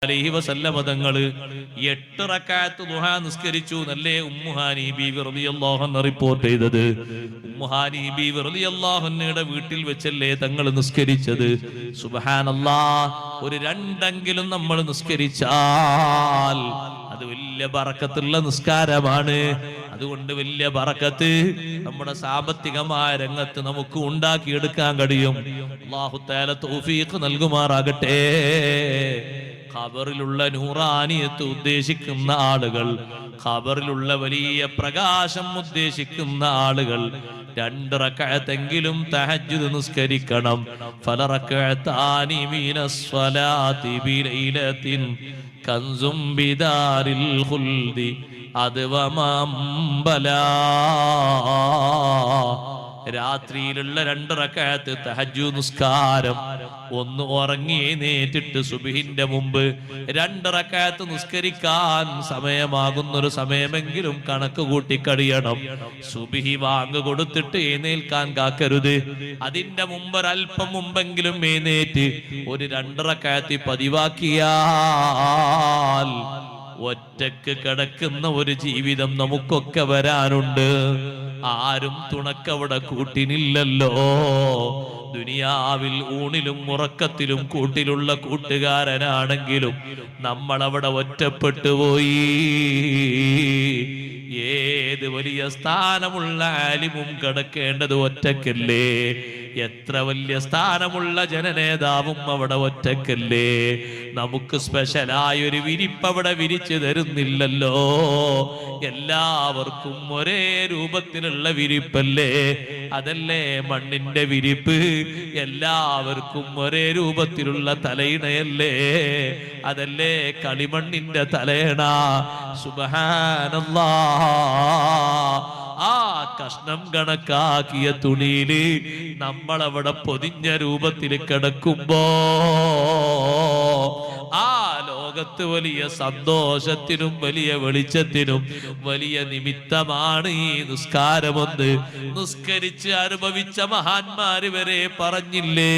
അലൈഹി വസല്ലമ തങ്ങള് 8 റക്അത്ത് ദുഹാ നിസ്കരിച്ചു നല്ലേ ഉമ്മുഹാനി ബീവി റളിയല്ലാഹു അൻഹ റിപ്പോർട്ട് ചെയ്തത്. ഉമ്മുഹാനി ബീവി റളിയല്ലാഹു അൻഹയുടെ വീട്ടിൽ വെച്ചല്ലേ തങ്ങൾ നിസ്കരിച്ചത്. സുബ്ഹാനല്ലാഹ്, ഒരു 2 നമ്മൾ നിസ്കരിച്ചാൽ അത് വലിയ ബറക്കത്തുള്ള നിസ്കാരമാണ്. അതുകൊണ്ട് വലിയ ബറക്കത്ത് നമ്മുടെ സാമ്പത്തികമായ രംഗത്ത് നമുക്ക് ഉണ്ടാക്കിയെടുക്കാൻ കഴിയും. അല്ലാഹു തആല തൗഫീഖ് നൽകുമാറാകട്ടെ. ഖബറിലുള്ള നൂറാനിയത്ത് ഉദ്ദേശിക്കുന്ന ആളുകൾ, ഖബറിലുള്ള വലിയ പ്രകാശം ഉദ്ദേശിക്കുന്ന ആളുകൾ 2 റക്അത്തെങ്കിലും തഹജ്ജുദ് നിസ്കരിക്കണം. ഫലറക്അതാനി മിനസ് സ്വലാത്തി ബിലൈലത്തിൻ കൻസും ബിദാരിൽ ഖുൽദി അദ്വമംബലാ. രാത്രിയിലുള്ള 2 റക്അത്ത് തഹജ്ജുദ് നിസ്കാരം, ഒന്ന് ഉറങ്ങി എഴുന്നേറ്റിട്ട് സുബ്ഹിന്റെ മുമ്പ് 2 റക്അത്ത് നിസ്കരിക്കാൻ സമയമാകുന്നൊരു സമയമെങ്കിലും കണക്ക് കൂട്ടി കഴിയണം. സുബ്ഹി വാങ്ക് കൊടുത്തിട്ട് എഴുന്നേൽക്കാൻ കാക്കരുത്. അതിന്റെ മുമ്പ് ഒരല്പം മുമ്പെങ്കിലും എഴുന്നേറ്റ് ഒരു 2 റക്അത്ത് പതിവാക്കിയാൽ ഒറ്റക്ക് കിടക്കുന്ന ഒരു ജീവിതം നമുക്കൊക്കെ വരാനുണ്ട്. ആരും തുണക്കവിടെ കൂട്ടിനില്ലല്ലോ. ദുനിയാവിൽ ഊണിലും ഉറക്കത്തിലും കൂട്ടിലുള്ള കൂട്ടുകാരനാണെങ്കിലും നമ്മളവിടെ ഒറ്റപ്പെട്ടു പോയി. ഏത് വലിയ സ്ഥാനമുള്ള ആലിമും കിടക്കേണ്ടത് ഒറ്റക്കല്ലേ? എത്ര വലിയ സ്ഥാനമുള്ള ജനനേതാവും അവിടെ ഒറ്റക്കല്ലേ? നമുക്ക് സ്പെഷ്യലായൊരു വിരിപ്പ് അവിടെ വിരിച്ചു തരുന്നില്ലല്ലോ. എല്ലാവർക്കും ഒരേ രൂപത്തിലുള്ള വിരിപ്പല്ലേ? അതല്ലേ മണ്ണിന്റെ വിരിപ്പ്? എല്ലാവർക്കും ഒരേ രൂപത്തിലുള്ള തലയിണയല്ലേ? അതല്ലേ കളിമണ്ണിന്റെ തലയണ? സുബ്ഹാനല്ലാഹ്, ആ കഷ്ണം കണക്കാക്കിയ തുണിയില് നമ്മളവിടെ പൊതിഞ്ഞ രൂപത്തിൽ കിടക്കുമ്പോ ആ ലോകത്ത് വലിയ സന്തോഷത്തിനും വലിയ വെളിച്ചത്തിനും വലിയ നിമിത്തമാണ് ഈ നിസ്കാരമെന്ന് നിസ്കരിച്ച് അനുഭവിച്ച മഹാന്മാര് വരെ പറഞ്ഞില്ലേ?